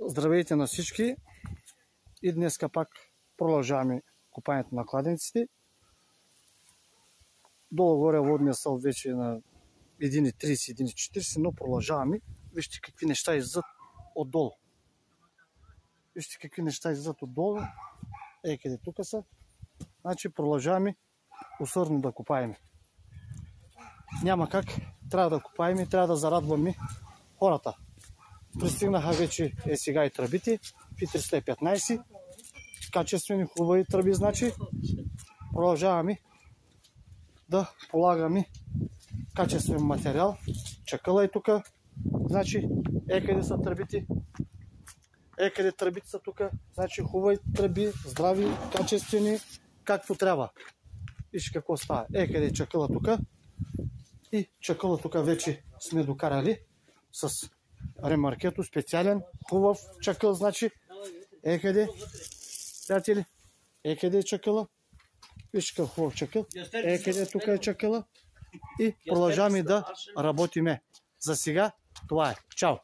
Здравейте на всички и днеска пак продължаваме купанието на кладенците. Долу-горе водния стълб вече е на 1,30, 1,40, но продължаваме. Вижте какви неща излизат отдолу. Вижте какви неща излизат отдолу. Къде тук са. Значи продължаваме усърдно да купаем. Няма как. Трябва да купаем, трябва да зарадваме хората. Пристигнаха вече сега и тръбите. Фи-315. Качествени, хубави тръби, значи. Продължаваме да полагаме качествен материал. Чакъла е тук. Значи, къде са тръбите? Къде тръбите са тук? Значи, хубави тръби, здрави, качествени, както трябва. Виж какво става. Къде е чакъла тук. И чакъла тук вече сме докарали с ремаркето, специален, хубав чакъл, значи. Къде, приятели, къде е чакъла. Виж какъв хубав чакъл. Къде тук е чакъла. И продължаваме да работиме. За сега това е. Чао!